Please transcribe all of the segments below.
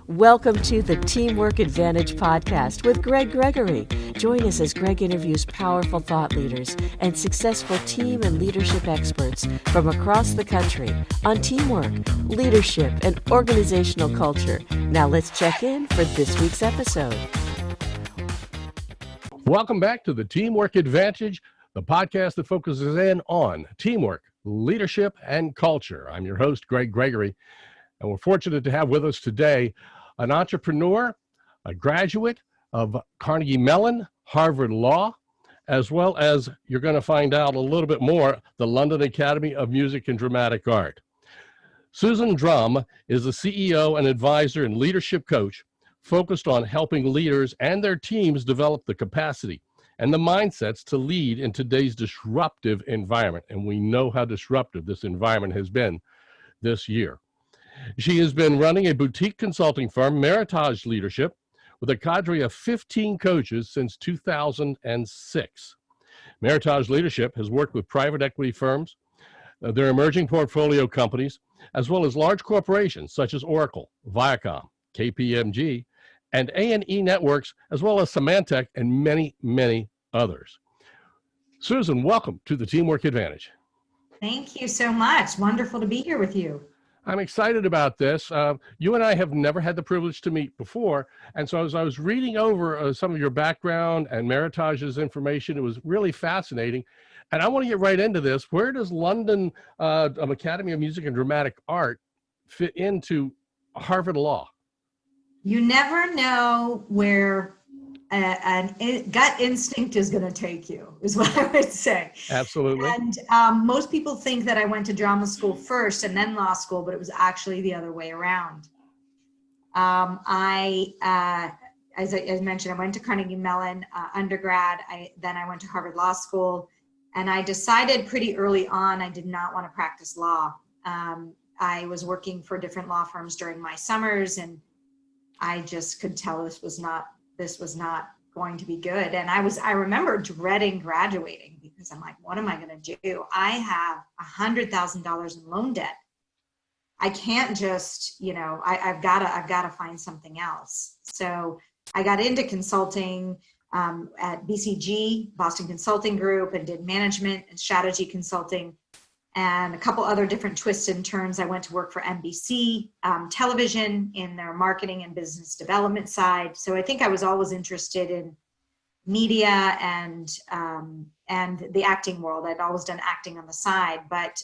Welcome to the Teamwork Advantage podcast with Greg Gregory. Join us as Greg interviews powerful thought leaders and successful team and leadership experts from across the country on teamwork, leadership, and organizational culture. Now let's check in for this week's episode. Welcome back to the Teamwork Advantage, the podcast that focuses in on teamwork, leadership, and culture. I'm your host, Greg Gregory, and we're fortunate to have with us today an entrepreneur, a graduate of Carnegie Mellon, Harvard Law, as well as, you're going to find out a little bit more, the London Academy of Music and Dramatic Art. Susan Drumm is the CEO and advisor and leadership coach focused on helping leaders and their teams develop the capacity and the mindsets to lead in today's disruptive environment. And we know how disruptive this environment has been this year. She has been running a boutique consulting firm, Meritage Leadership, with a cadre of 15 coaches since 2006. Meritage Leadership has worked with private equity firms, their emerging portfolio companies, as well as large corporations such as Oracle, Viacom, KPMG, and A&E Networks, as well as Symantec and many, many others. Susan, welcome to the Teamwork Advantage. Thank you so much. Wonderful to be here with you. I'm excited about this. You and I have never had the privilege to meet before, and so as I was reading over some of your background and Meritage's information, it was really fascinating. And I want to get right into this. Where does London Academy of Music and Dramatic Art fit into Harvard Law? You never know where a gut instinct is going to take you, is what I would say. Absolutely. And most people think that I went to drama school first and then law school, but it was actually the other way around. As I mentioned, I went to Carnegie Mellon undergrad. Then I went to Harvard Law School, and I decided pretty early on I did not want to practice law. I was working for different law firms during my summers, and I just could tell this was not going to be good. And I remember dreading graduating because I'm like, what am I going to do? I have $100,000 in loan debt. I can't just, I've got to find something else. So I got into consulting at BCG, Boston Consulting Group, and did management and strategy consulting and a couple other different twists and turns. I went to work for NBC television in their marketing and business development side. So I think I was always interested in media and the acting world. I'd always done acting on the side, but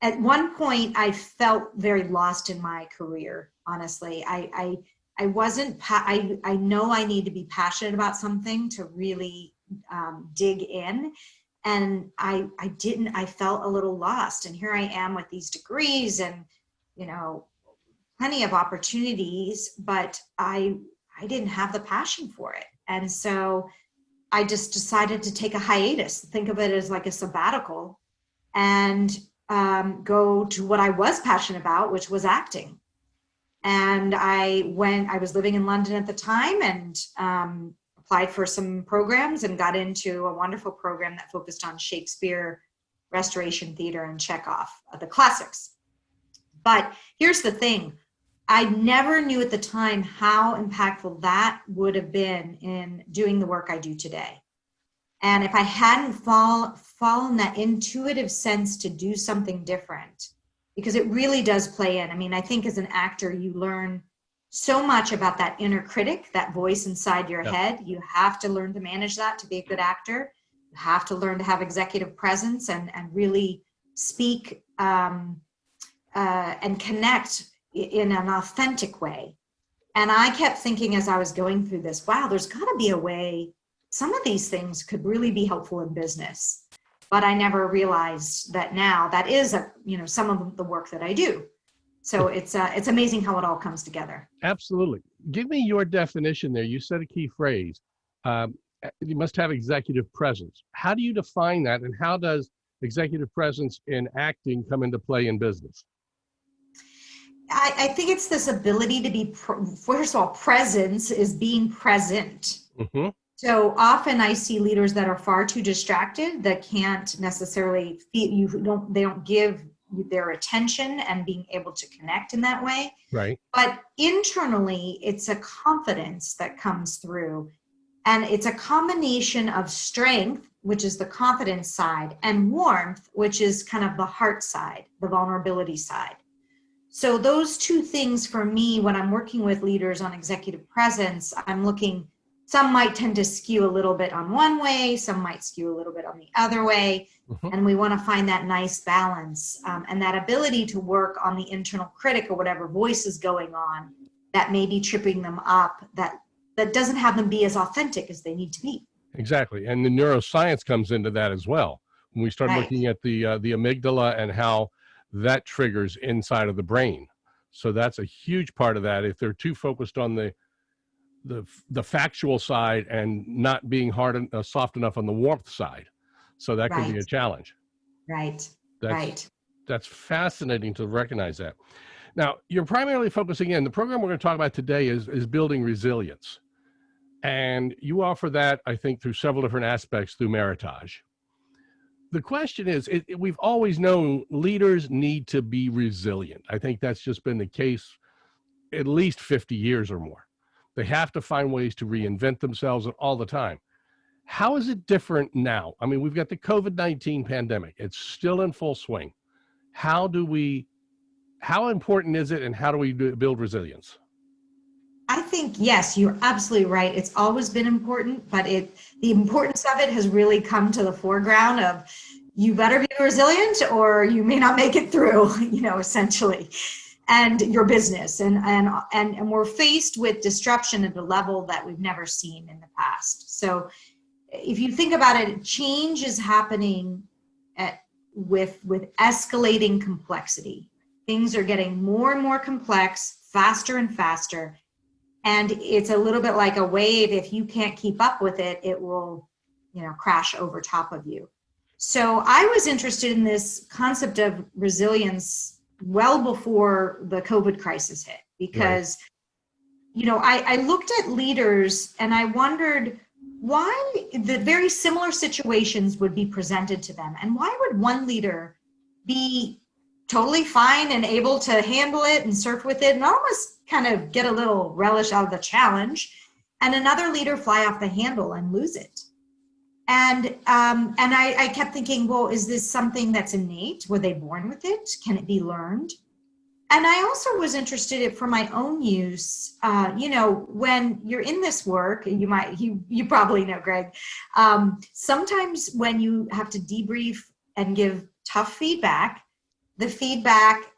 at one point I felt very lost in my career. Honestly, I wasn't. I know I need to be passionate about something to really dig in. And I didn't, I felt a little lost. And here I am with these degrees and, plenty of opportunities, but I didn't have the passion for it. And so I just decided to take a hiatus, think of it as like a sabbatical, and go to what I was passionate about, which was acting. And I was living in London at the time, and applied for some programs and got into a wonderful program that focused on Shakespeare, Restoration Theater, and Chekhov, the classics. But here's the thing. I never knew at the time how impactful that would have been in doing the work I do today. And if I hadn't fallen that intuitive sense to do something different, because it really does play in. I mean, I think as an actor, you learn so much about that inner critic, that voice inside your head. You have to learn to manage that to be a good actor. You have to learn to have executive presence and really speak and connect in an authentic way. And I kept thinking as I was going through this, wow, there's got to be a way some of these things could really be helpful in business. But I never realized that now that is some of the work that I do. So it's amazing how it all comes together. Absolutely. Give me your definition there. You said a key phrase. You must have executive presence. How do you define that, and how does executive presence in acting come into play in business? I think it's this ability to be, first of all, presence is being present. Mm-hmm. So often I see leaders that are far too distracted, that can't necessarily feel they don't give their attention and being able to connect in that way. Right. But internally, it's a confidence that comes through. And it's a combination of strength, which is the confidence side, and warmth, which is kind of the heart side, the vulnerability side. So those two things for me, when I'm working with leaders on executive presence, I'm looking, some might tend to skew a little bit on one way, some might skew a little bit on the other way. Mm-hmm. And we want to find that nice balance and that ability to work on the internal critic or whatever voice is going on that may be tripping them up, that doesn't have them be as authentic as they need to be. Exactly. And the neuroscience comes into that as well. When we start Right. looking at the amygdala and how that triggers inside of the brain. So that's a huge part of that. If they're too focused on the factual side and not being soft enough on the warmth side. So that can be a challenge. Right. That's fascinating to recognize that. Now, you're primarily focusing in, the program we're going to talk about today is building resilience. And you offer that, I think, through several different aspects through Meritage. The question is, we've always known leaders need to be resilient. I think that's just been the case at least 50 years or more. They have to find ways to reinvent themselves all the time. How is it different now? I mean, we've got the COVID-19 pandemic. It's still in full swing. How important is it, and how do we build resilience? I think, yes, you're absolutely right. It's always been important, but the importance of it has really come to the foreground of you better be resilient or you may not make it through, essentially, and your business. And we're faced with disruption at a level that we've never seen in the past. So if you think about it, change is happening with escalating complexity. Things are getting more and more complex, faster and faster. And it's a little bit like a wave. If you can't keep up with it, it will, crash over top of you. So I was interested in this concept of resilience well before the COVID crisis hit, because, I looked at leaders and I wondered why the very similar situations would be presented to them. And why would one leader be totally fine and able to handle it and surf with it and almost kind of get a little relish out of the challenge, and another leader fly off the handle and lose it? And I kept thinking, well, is this something that's innate? Were they born with it? Can it be learned? And I also was interested in, for my own use, when you're in this work, you probably know, Greg, sometimes when you have to debrief and give tough feedback, the feedback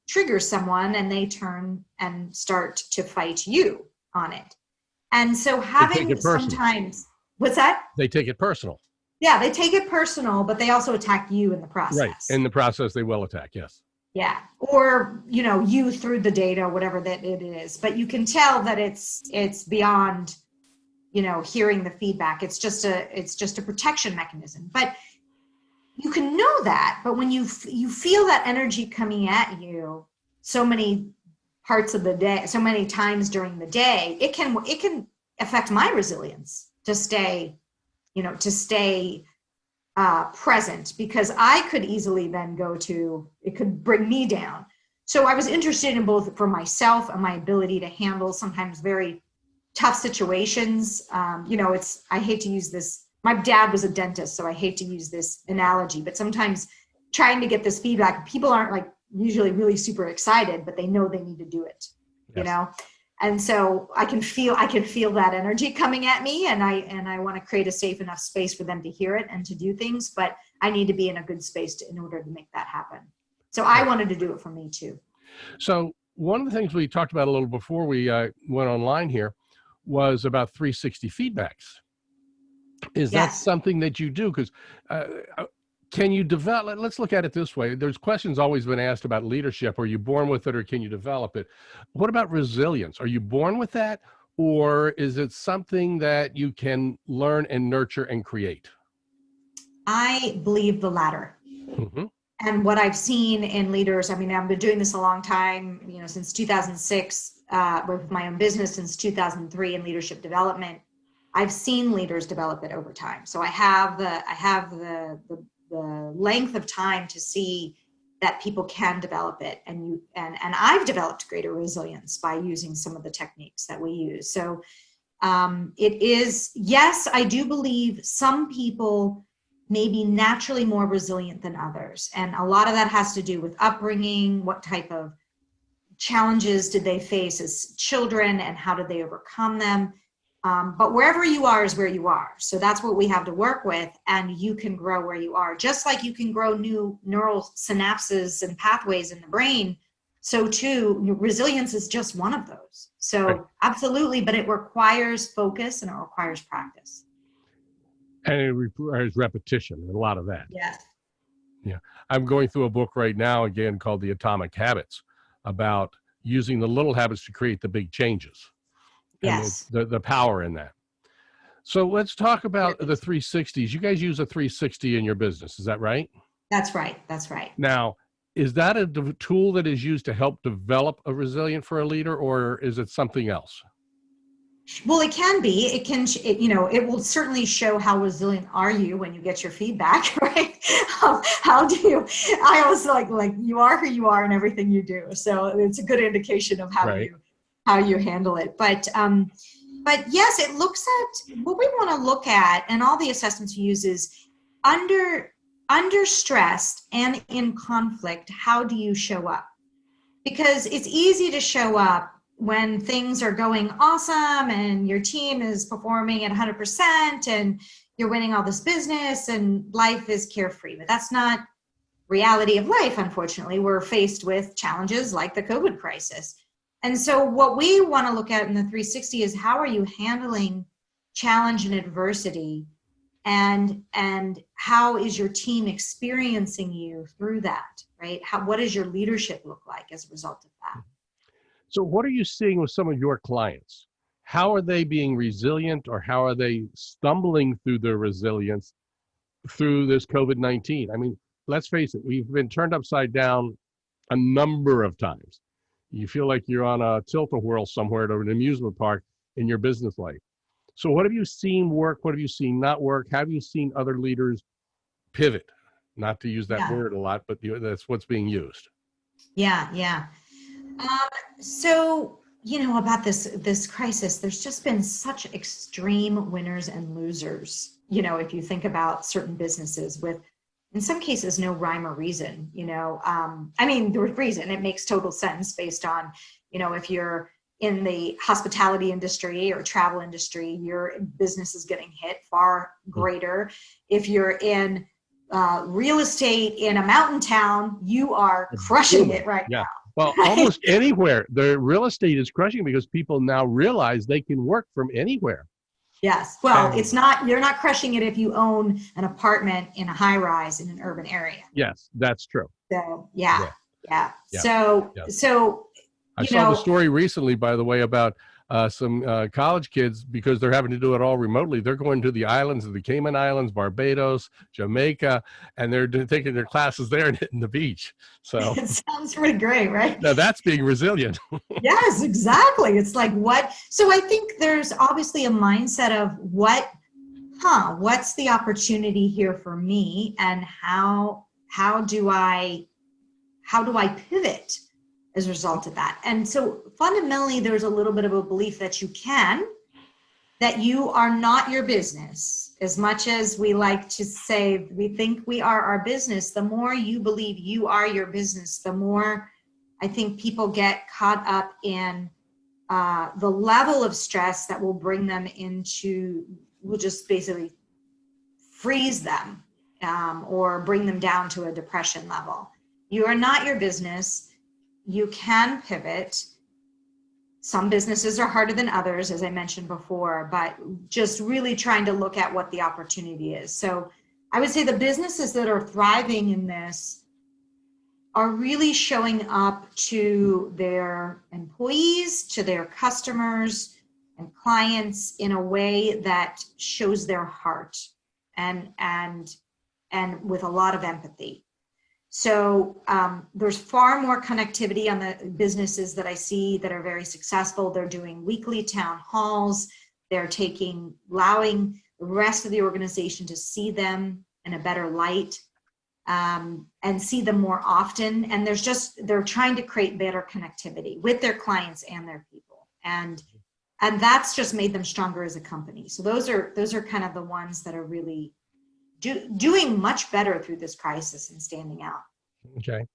triggers someone and they turn and start to fight you on it. And so having sometimes, what's that? They take it personal. Yeah, they take it personal, but they also attack you in the process. Right. In the process, they will attack, yes. Yeah. Or, you through the data, whatever that it is. But you can tell that it's beyond, hearing the feedback. It's just a protection mechanism. But you can know that, but when you feel that energy coming at you so many parts of the day, so many times during the day, it can affect my resilience to stay present, because I could easily then it could bring me down. So I was interested in both for myself and my ability to handle sometimes very tough situations. I hate to use this. My dad was a dentist, so I hate to use this analogy, but sometimes trying to get this feedback, people aren't usually really super excited, but they know they need to do it, yes. And so I can feel that energy coming at me, and I want to create a safe enough space for them to hear it and to do things, but I need to be in a good space in order to make that happen. So I wanted to do it for me too. So one of the things we talked about a little before we went online here was about 360 feedbacks. Is that something that you do? Because can you develop, let's look at it this way. There's questions always been asked about leadership. Are you born with it or can you develop it? What about resilience? Are you born with that, or is it something that you can learn and nurture and create? I believe the latter. Mm-hmm. And what I've seen in leaders, I've been doing this a long time, since 2006, with my own business since 2003 in leadership development. I've seen leaders develop it over time. So I have the length of time to see that people can develop it. And I've developed greater resilience by using some of the techniques that we use. So it is, yes, I do believe some people may be naturally more resilient than others. And a lot of that has to do with upbringing, what type of challenges did they face as children and how did they overcome them. But wherever you are is where you are. So that's what we have to work with, and you can grow where you are. Just like you can grow new neural synapses and pathways in the brain, so too, resilience is just one of those. So right. Absolutely, but it requires focus and it requires practice. And it requires repetition, a lot of that. Yes. Yeah. I'm going through a book right now, again, called The Atomic Habits, about using the little habits to create the big changes. Yes. And the power in that. So let's talk about the 360s. You guys use a 360 in your business. Is that right? That's right. That's right. Now, is that a tool that is used to help develop a resilient for a leader, or is it something else? Well, it can be. It can, it will certainly show how resilient are you when you get your feedback, right? How do you? I always like you are who you are in everything you do. So it's a good indication of how you handle it. But yes, it looks at what we want to look at, and all the assessments you use is under stress and in conflict. How do you show up? Because it's easy to show up when things are going awesome and your team is performing at 100% and you're winning all this business and life is carefree. But that's not reality of life, unfortunately. We're faced with challenges like the COVID crisis. And so what we want to look at in the 360 is how are you handling challenge and adversity, and how is your team experiencing you through that, right? What does your leadership look like as a result of that? So what are you seeing with some of your clients? How are they being resilient, or how are they stumbling through their resilience through this COVID-19? I mean, let's face it, we've been turned upside down a number of times. You feel like you're on a tilt-a-whirl somewhere at an amusement park in your business life. So what have you seen work? What have you seen not work? Have you seen other leaders pivot? Not to use that word a lot, but that's what's being used. Yeah. So, about this crisis, there's just been such extreme winners and losers. If you think about certain businesses with, in some cases, no rhyme or reason, the reason, it makes total sense based on, if you're in the hospitality industry or travel industry, your business is getting hit far greater. If you're in real estate in a mountain town, you are crushing it right now. Well, almost anywhere. The real estate is crushing because people now realize they can work from anywhere. Yes. Well, you're not crushing it if you own an apartment in a high rise in an urban area. Yes, that's true. So, yeah. So I saw the story recently, by the way, about some college kids, because they're having to do it all remotely. They're going to the islands of the Cayman Islands, Barbados, Jamaica, and they're taking their classes there and hitting the beach. So it sounds pretty great, right? Now that's being resilient. Yes, exactly. It's like what? So I think there's obviously a mindset of what's the opportunity here for me, and how do I pivot as a result of that? And so fundamentally, there's a little bit of a belief that you are not your business. As much as we like to say we think we are our business, the more you believe you are your business, the more I think people get caught up in the level of stress that will bring them will just basically freeze them or bring them down to a depression level. You are not your business. You can pivot. Some businesses are harder than others, as I mentioned before, but just really trying to look at what the opportunity is. So I would say the businesses that are thriving in this are really showing up to their employees, to their customers and clients in a way that shows their heart and with a lot of empathy. So there's far more connectivity on the businesses that I see that are very successful. They're doing weekly town halls. They're allowing the rest of the organization to see them in a better light. and see them more often. And they're trying to create better connectivity with their clients and their people. And that's just made them stronger as a company. So those are kind of the ones that are really doing much better through this crisis and standing out. Okay.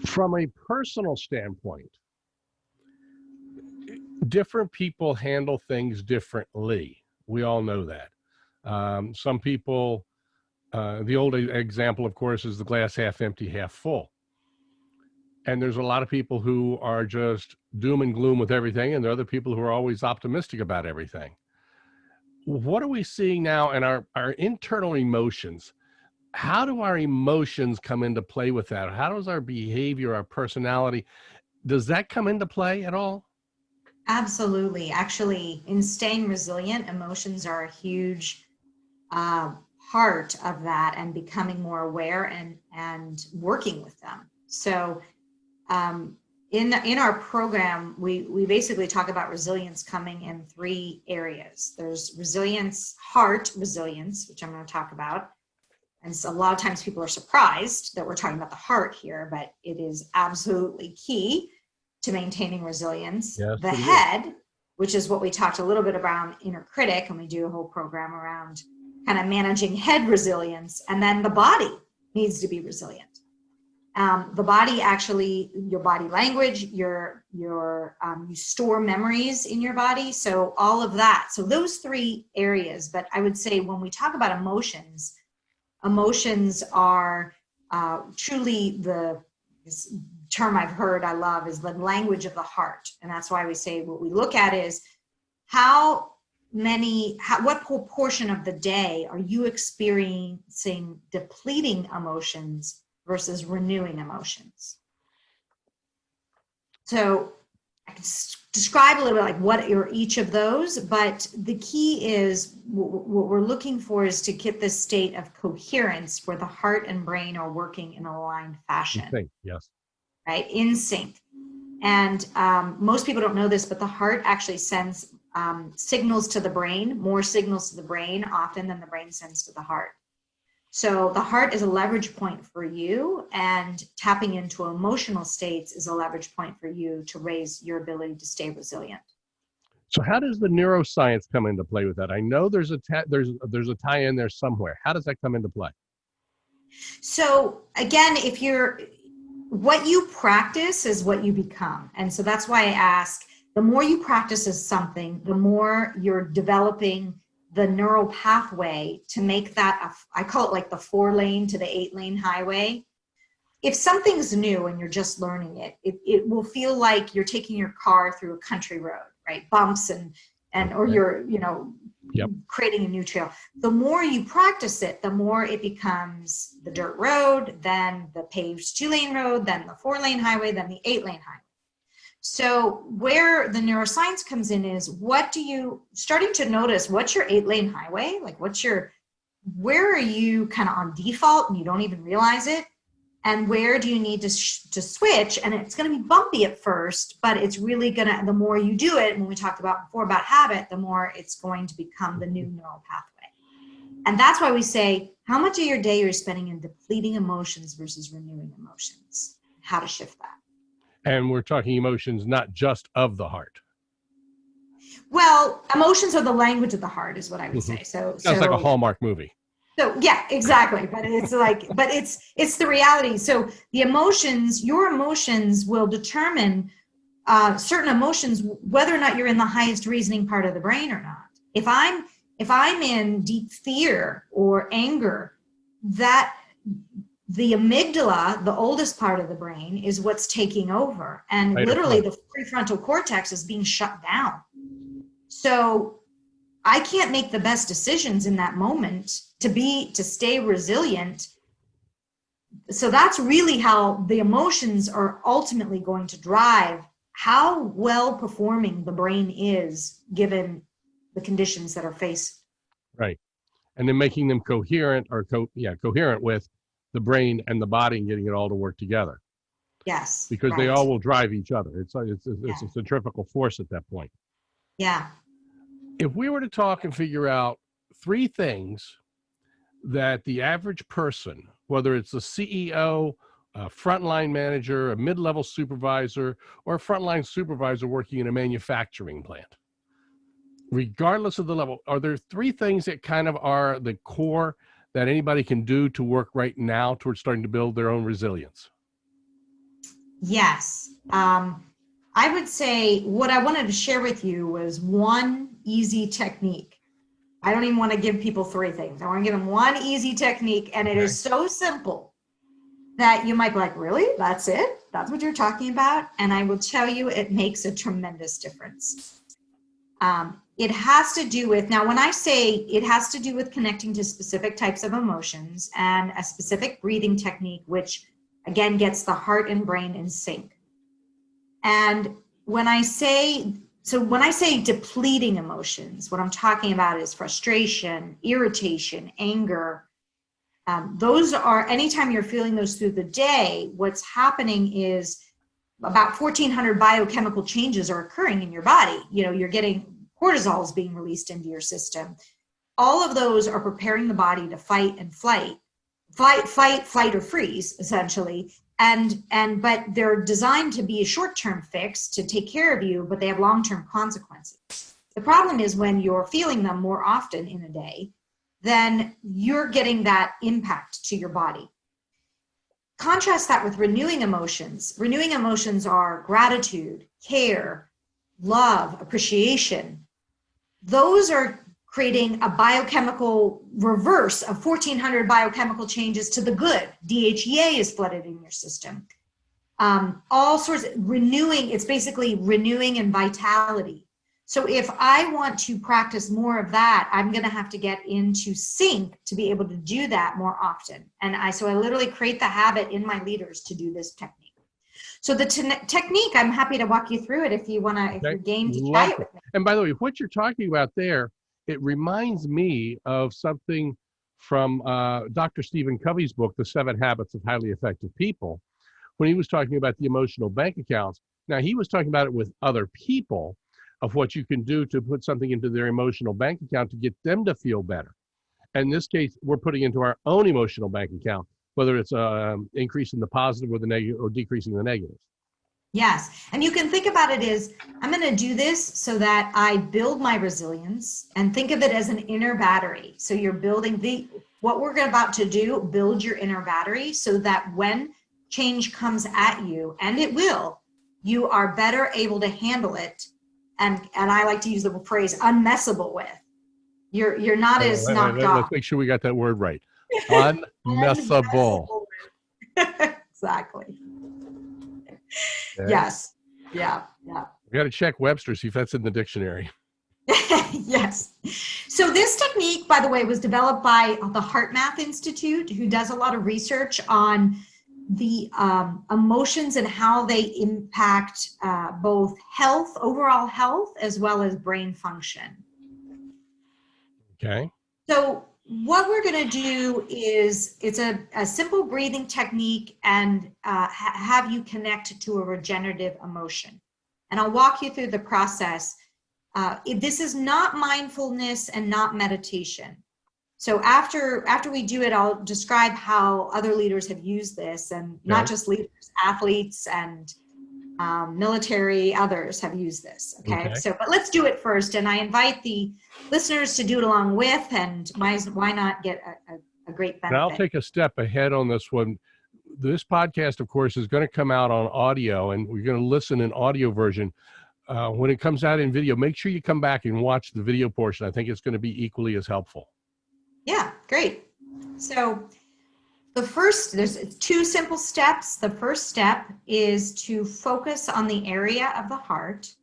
From a personal standpoint, different people handle things differently. We all know that. Some people, the old example, of course, is the glass half empty, half full. And there's a lot of people who are just doom and gloom with everything, and there are other people who are always optimistic about everything. What are we seeing now in our internal emotions? How do our emotions come into play with that? How does our behavior, our personality, does that come into play at all? Absolutely. Actually, in staying resilient, emotions are a huge part of that, and becoming more aware and working with them. So in our program, we basically talk about resilience coming in 3 areas. There's resilience, heart resilience, which I'm going to talk about. And so a lot of times people are surprised that we're talking about the heart here, but it is absolutely key to maintaining resilience. Yes, the head, which is what we talked a little bit about inner critic, and we do a whole program around kind of managing head resilience. And then the body needs to be resilient. The body, actually, your body language, you store memories in your body. So all of that. So those 3 areas. But I would say when we talk about emotions are truly this term I've heard I love is the language of the heart. And that's why we say what we look at is what proportion of the day are you experiencing depleting emotions versus renewing emotions. So I can describe a little bit like what are each of those, but the key is what we're looking for is to get this state of coherence where the heart and brain are working in a aligned fashion. In sync, yes. Right, in sync. And most people don't know this, but the heart actually sends signals to the brain, more signals to the brain often than the brain sends to the heart. So the heart is a leverage point for you, and tapping into emotional states is a leverage point for you to raise your ability to stay resilient. So how does the neuroscience come into play with that? I know there's a tie in there somewhere. How does that come into play? So again, what you practice is what you become. And so that's why I ask, the more you practice something, the more you're developing the neural pathway to make that, I call it like the 4-lane to the 8-lane highway. If something's new and you're just learning it will feel like you're taking your car through a country road, right? Bumps or you're, Yep. creating a new trail. The more you practice it, the more it becomes the dirt road, then the paved 2-lane road, then the 4-lane highway, then the 8-lane highway. So where the neuroscience comes in is starting to notice what's your 8-lane highway? Like where are you kind of on default and you don't even realize it? And where do you need to switch? And it's going to be bumpy at first, but it's really the more you do it, when we talked before about habit, the more it's going to become the new neural pathway. And that's why we say, how much of your day are you spending in depleting emotions versus renewing emotions? How to shift that. And we're talking emotions, not just of the heart. Well, emotions are the language of the heart is what I would say. So sounds like a Hallmark movie. So yeah, exactly. But it's the reality. So your emotions will determine certain emotions, whether or not you're in the highest reasoning part of the brain or not. If I'm in deep fear or anger, that the amygdala, the oldest part of the brain, is what's taking over. And literally the prefrontal cortex is being shut down. So I can't make the best decisions in that moment to stay resilient. So that's really how the emotions are ultimately going to drive how well performing the brain is given the conditions that are faced. Right. And then making them coherent with the brain and the body and getting it all to work together. Yes. Because right. they all will drive each other. It's a centrifugal force at that point. Yeah. If we were to talk and figure out 3 things that the average person whether it's a CEO, a frontline manager, a mid-level supervisor, or a frontline supervisor working in a manufacturing plant. Regardless of the level, are there three things that kind of are the core that anybody can do to work right now towards starting to build their own resilience? Yes. I would say what I wanted to share with you was one easy technique. I don't even want to give people three things. I want to give them one easy technique, and it is so simple that you might be like, really? That's it? That's what you're talking about? And I will tell you, it makes a tremendous difference. It has to do with, now when I say it has to do with connecting to specific types of emotions and a specific breathing technique, which again gets the heart and brain in sync. And when I say depleting emotions, what I'm talking about is frustration, irritation, anger. Those are, anytime you're feeling those through the day, what's happening is about 1,400 biochemical changes are occurring in your body. You're getting cortisol is being released into your system. All of those are preparing the body to fight and flight or freeze, essentially. But they're designed to be a short-term fix to take care of you, but they have long-term consequences. The problem is when you're feeling them more often in a day, then you're getting that impact to your body. Contrast that with renewing emotions. Renewing emotions are gratitude, care, love, appreciation. Those are creating a biochemical reverse of 1,400 biochemical changes to the good. DHEA is flooded in your system. All sorts of renewing, it's basically renewing and vitality. So if I want to practice more of that, I'm going to have to get into sync to be able to do that more often. So I literally create the habit in my leaders to do this technique. So the technique, I'm happy to walk you through it if you want to, if you're game to try it with me. And by the way, what you're talking about there, it reminds me of something from Dr. Stephen Covey's book, The 7 Habits of Highly Effective People, when he was talking about the emotional bank accounts. Now, he was talking about it with other people, of what you can do to put something into their emotional bank account to get them to feel better. And in this case, we're putting into our own emotional bank account, whether it's increasing the positive or the negative or decreasing the negatives. Yes. And you can think about it as, I'm going to do this so that I build my resilience, and think of it as an inner battery. So you're building what we're about to do, build your inner battery so that when change comes at you, and it will, you are better able to handle it. And I like to use the phrase unmessable with. You're not as knocked off. Let's make sure we got that word right. Unmessable. Exactly. Okay. Yes. Yeah. We got to check Webster, see if that's in the dictionary. Yes. So this technique, by the way, was developed by the HeartMath Institute, who does a lot of research on the emotions and how they impact both health, overall health, as well as brain function. Okay. So what we're going to do is, it's a simple breathing technique, and have you connect to a regenerative emotion. And I'll walk you through the process. This is not mindfulness and not meditation. So after we do it, I'll describe how other leaders have used this, and not just leaders, athletes and military, others have used this. Okay. So, but let's do it first. And I invite the listeners to do it along with, and why not get a great benefit. And I'll take a step ahead on this one. This podcast, of course, is going to come out on audio, and we're going to listen in audio version. When it comes out in video, make sure you come back and watch the video portion. I think it's going to be equally as helpful. Yeah, great. So there's 2 simple steps. The first step is to focus on the area of the heart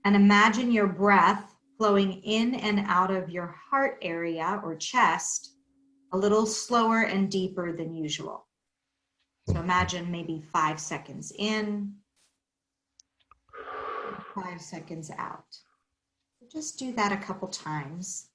and imagine your breath flowing in and out of your heart area or chest a little slower and deeper than usual. So imagine maybe 5 seconds in, 5 seconds out. So just do that a couple times.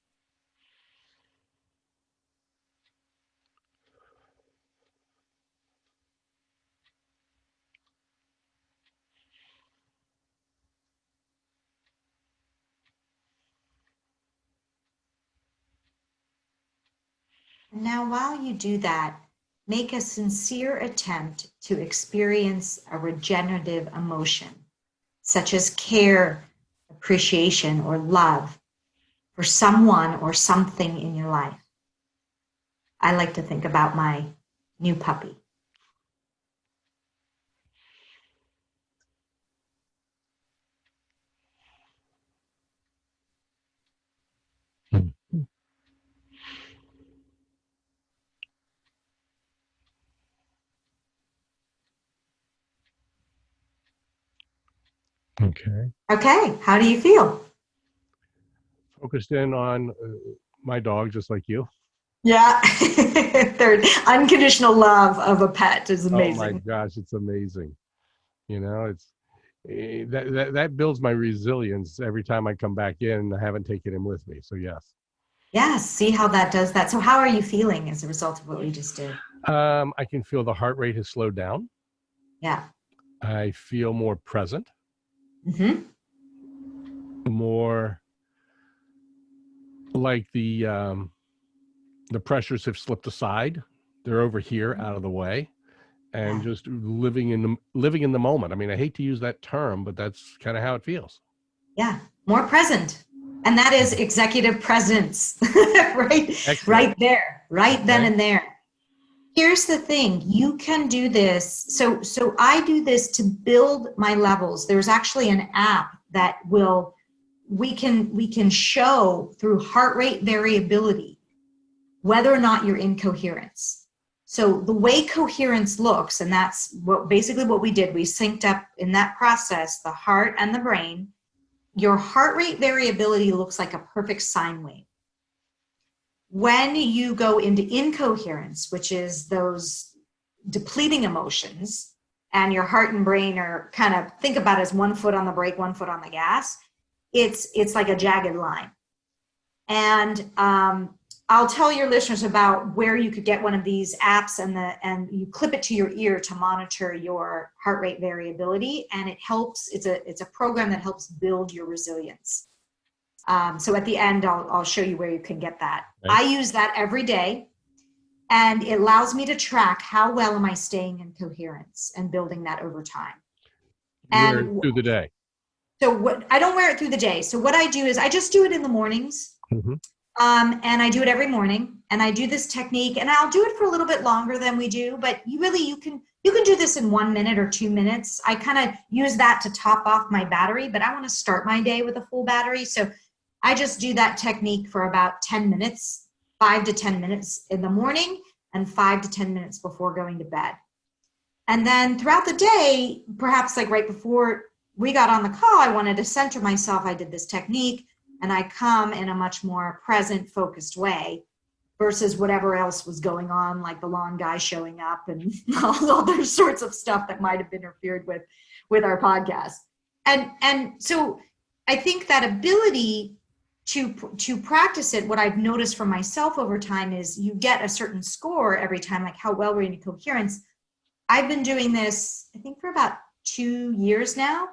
Now, while you do that, make a sincere attempt to experience a regenerative emotion, such as care, appreciation, or love for someone or something in your life. I like to think about my new puppy. Okay. Okay, how do you feel? Focused in on my dog, just like you. Yeah. Third, unconditional love of a pet is Oh my amazing. gosh, it's amazing. It's that builds my resilience every time I come back in. I haven't taken him with me, so yes. Yeah, see how that does that. So how are you feeling as a result of what we just did? I can feel the heart rate has slowed down. Yeah. I feel more present, Mm-hmm. more like the pressures have slipped aside. They're over here, out of the way, and Yeah. just living in the moment. I mean, I hate to use that term, but that's kind of how it feels. Yeah. More present. And that is executive presence, right? Excellent. Right there, right then Okay. and there. Here's the thing, you can do this. So I do this to build my levels. There's actually an app that we can show through heart rate variability whether or not you're in coherence. So the way coherence looks, and that's basically what we did, we synced up in that process the heart and the brain. Your heart rate variability looks like a perfect sine wave. When you go into incoherence, which is those depleting emotions, and your heart and brain are kind of, think about it as 1 foot on the brake, 1 foot on the gas, it's like a jagged line. And I'll tell your listeners about where you could get one of these apps, and you clip it to your ear to monitor your heart rate variability, and it helps. It's a program that helps build your resilience. So at the end, I'll show you where you can get that. Okay. I use that every day, and it allows me to track how well am I staying in coherence and building that over time. And Through the day. so what, I don't wear it through the day. So what I do is I just do it in the mornings. Mm-hmm. And I do it every morning, and I do this technique, and I'll do it for a little bit longer than we do, but you can do this in 1 minute or 2 minutes. I kind of use that to top off my battery, but I want to start my day with a full battery. So I just do that technique for about 10 minutes, 5 to 10 minutes in the morning and 5 to 10 minutes before going to bed. And then throughout the day, perhaps like right before we got on the call, I wanted to center myself. I did this technique, and I come in a much more present, focused way versus whatever else was going on, like the lawn guy showing up and all other sorts of stuff that might have interfered with our podcast. And so I think that ability to practice it, what I've noticed for myself over time is you get a certain score every time, like how well we're in coherence. I've been doing this, I think, for about 2 years now.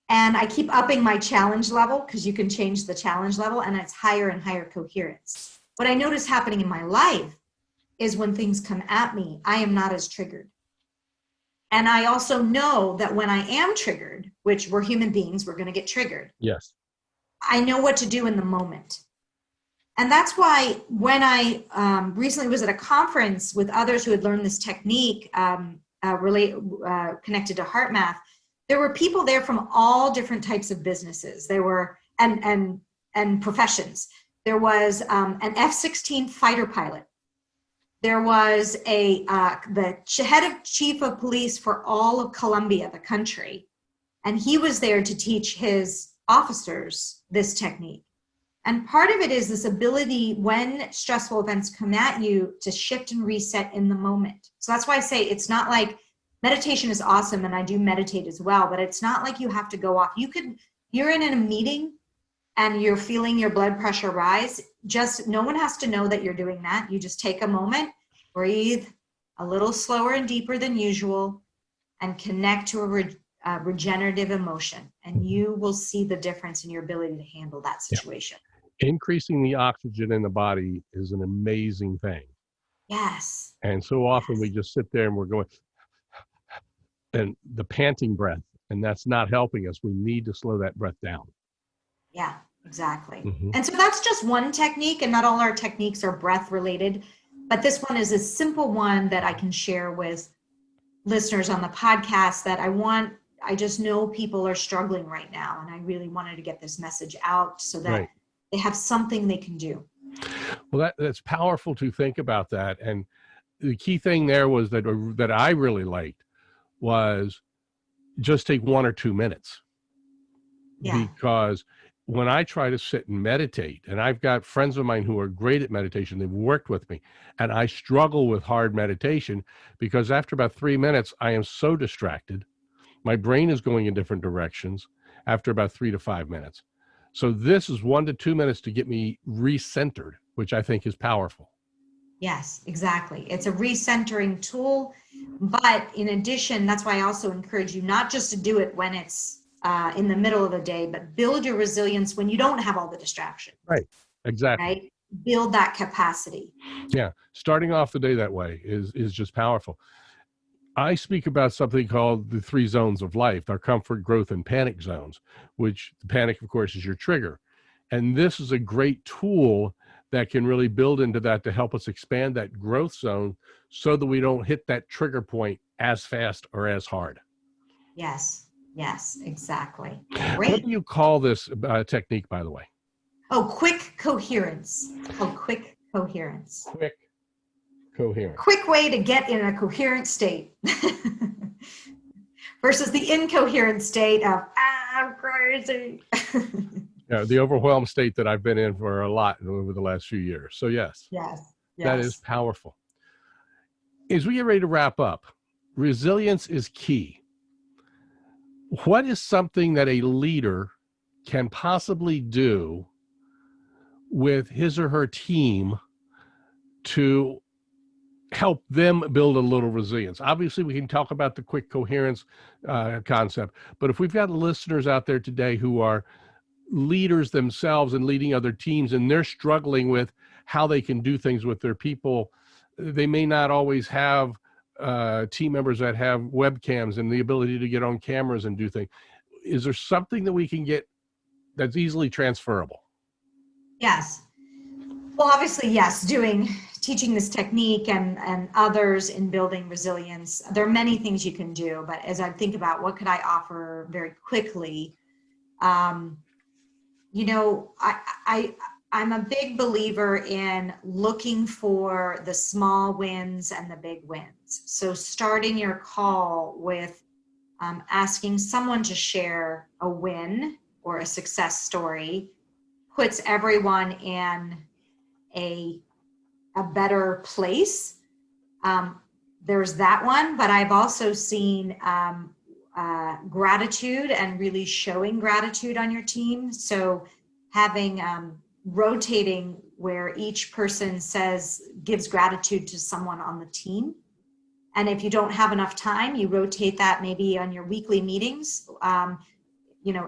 And I keep upping my challenge level, because you can change the challenge level, and it's higher and higher coherence. What I notice happening in my life is when things come at me, I am not as triggered. And I also know that when I am triggered, which we're human beings, we're going to get triggered. Yes. I know what to do in the moment. And that's why when I recently was at a conference with others who had learned this technique connected to heart math, there were people there from all different types of businesses. There were and professions. There was an F-16 fighter pilot. There was the head of chief of police for all of Colombia, the country, and he was there to teach his officers this technique. And part of it is this ability, when stressful events come at you, to shift and reset in the moment. So that's why I say it's not like, meditation is awesome, and I do meditate as well, but it's not like you have to go off. You're in a meeting and you're feeling your blood pressure rise. Just, no one has to know that you're doing that. You just take a moment, breathe a little slower and deeper than usual, and connect to a regenerative emotion. And you will see the difference in your ability to handle that situation. Increasing the oxygen in the body is an amazing thing. Yes. And so often Yes. we just sit there and we're going, and the panting breath, and that's not helping us. We need to slow that breath down. Yeah, exactly. Mm-hmm. And so that's just one technique, and not all our techniques are breath related, but this one is a simple one that I can share with listeners on the podcast that I just know people are struggling right now. And I really wanted to get this message out so that Right. they have something they can do. Well, that's powerful to think about that. And the key thing there was that I really liked was just take 1 or 2 minutes. Yeah. Because when I try to sit and meditate, and I've got friends of mine who are great at meditation, they've worked with me, and I struggle with hard meditation because after about 3 minutes, I am so distracted. My brain is going in different directions after about 3 to 5 minutes. So this is 1 to 2 minutes to get me recentered, which I think is powerful. Yes, exactly. It's a recentering tool. But in addition, that's why I also encourage you not just to do it when it's in the middle of the day, but build your resilience when you don't have all the distractions. Right. Exactly. Right? Build that capacity. Yeah. Starting off the day that way is just powerful. I speak about something called the 3 zones of life, our comfort, growth, and panic zones, which the panic, of course, is your trigger. And this is a great tool that can really build into that to help us expand that growth zone so that we don't hit that trigger point as fast or as hard. Yes, yes, exactly. What Great. do you call this technique, by the way? Oh, quick coherence. Oh, quick coherence. Quick coherence. Quick way to get in a coherent state versus the incoherent state of, I'm crazy. The overwhelmed state that I've been in for a lot over the last few years. So yes, Yes, that is powerful. As we get ready to wrap up, resilience is key. What is something that a leader can possibly do with his or her team to help them build a little resilience? Obviously, we can talk about the quick coherence concept, but if we've got listeners out there today who are leaders themselves and leading other teams, and they're struggling with how they can do things with their people, they may not always have team members that have webcams and the ability to get on cameras and do things. Is there something that we can get that's easily transferable? Yes. Well, obviously, yes, teaching this technique and others in building resilience, there are many things you can do, but as I think about what could I offer very quickly, I'm a big believer in looking for the small wins and the big wins. So starting your call with asking someone to share a win or a success story puts everyone in a better place. There's that one, but I've also seen gratitude and really showing gratitude on your team. So having rotating where each person gives gratitude to someone on the team. And if you don't have enough time, you rotate that maybe on your weekly meetings.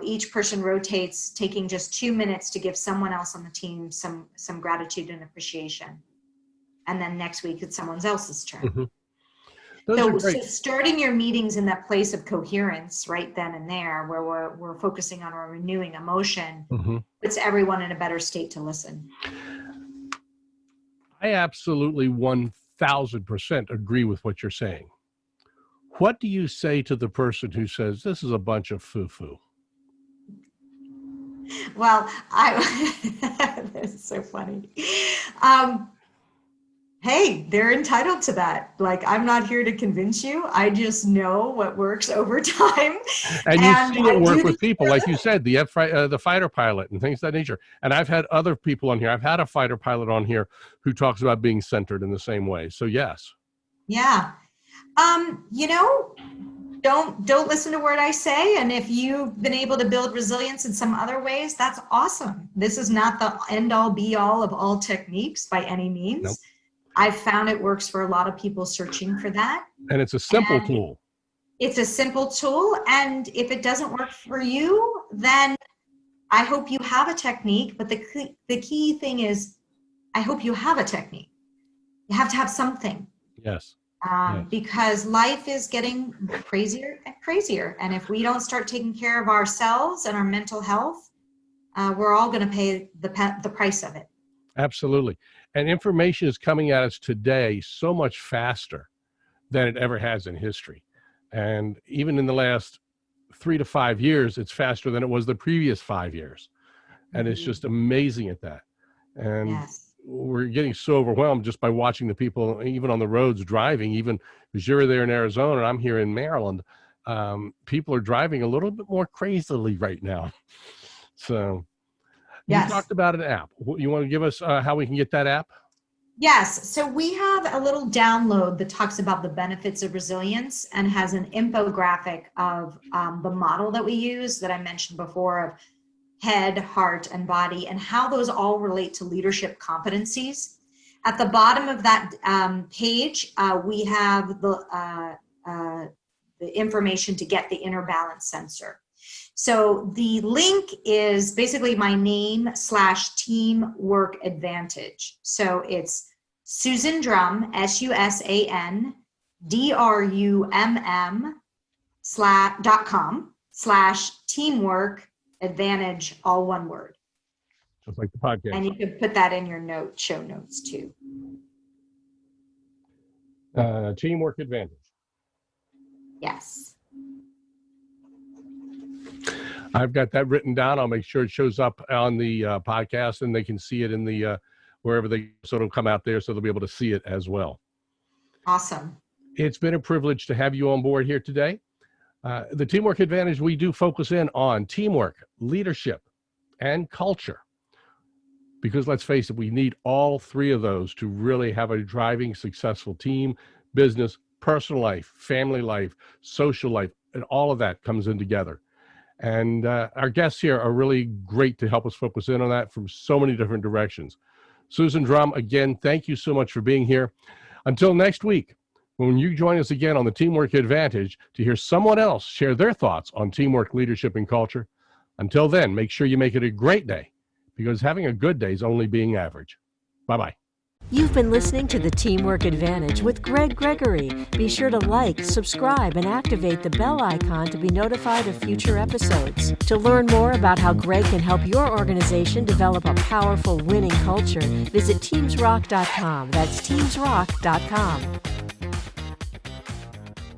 Each person rotates, taking just 2 minutes to give someone else on the team some gratitude and appreciation. And then next week it's someone else's turn. Mm-hmm. So starting your meetings in that place of coherence right then and there, where we're focusing on our renewing emotion, puts everyone in a better state to listen. I absolutely 1000% agree with what you're saying. What do you say to the person who says, this is a bunch of foo-foo? Well, that's so funny. Hey, they're entitled to that. Like, I'm not here to convince you. I just know what works over time. And you've seen it work with people, like you said, the fighter pilot and things of that nature. And I've had other people on here. I've had a fighter pilot on here who talks about being centered in the same way. So yes. Yeah. Don't listen to what I say. And if you've been able to build resilience in some other ways, that's awesome. This is not the end all be all of all techniques by any means. Nope. I've found it works for a lot of people searching for that. And it's a simple tool. It's a simple tool. And if it doesn't work for you, then I hope you have a technique. But the key thing is, I hope you have a technique. You have to have something. Yes. Because life is getting crazier and crazier. And if we don't start taking care of ourselves and our mental health, we're all going to pay the price of it. Absolutely. And information is coming at us today so much faster than it ever has in history. And even in the last 3 to 5 years, it's faster than it was the previous 5 years. And it's just amazing at that. And we're getting so overwhelmed just by watching the people, even on the roads driving, even because you're there in Arizona and I'm here in Maryland, people are driving a little bit more crazily right now. So you talked about an app. You want to give us how we can get that app? Yes. So we have a little download that talks about the benefits of resilience and has an infographic of the model that we use that I mentioned before of head, heart, and body, and how those all relate to leadership competencies. At the bottom of that page, we have the information to get the inner balance sensor. So the link is basically my name / teamwork advantage. So it's Susan Drumm, SUSANDRUMM.com /teamwork advantage, all one word. Just like the podcast. And you can put that in your show notes too. Teamwork advantage. Yes. I've got that written down. I'll make sure it shows up on the podcast and they can see it in the wherever they, so it'll come out there so they'll be able to see it as well. Awesome. It's been a privilege to have you on board here today. The Teamwork Advantage, we do focus in on teamwork, leadership, and culture. Because let's face it, we need all three of those to really have a driving, successful team, business, personal life, family life, social life, and all of that comes in together. And our guests here are really great to help us focus in on that from so many different directions. Susan Drumm, again, thank you so much for being here. Until next week, when you join us again on the Teamwork Advantage to hear someone else share their thoughts on teamwork, leadership, and culture. Until then, make sure you make it a great day, because having a good day is only being average. Bye-bye. You've been listening to the Teamwork Advantage with Greg Gregory. Be sure to like, subscribe, and activate the bell icon to be notified of future episodes. To learn more about how Greg can help your organization develop a powerful winning culture, visit TeamsRock.com. That's TeamsRock.com.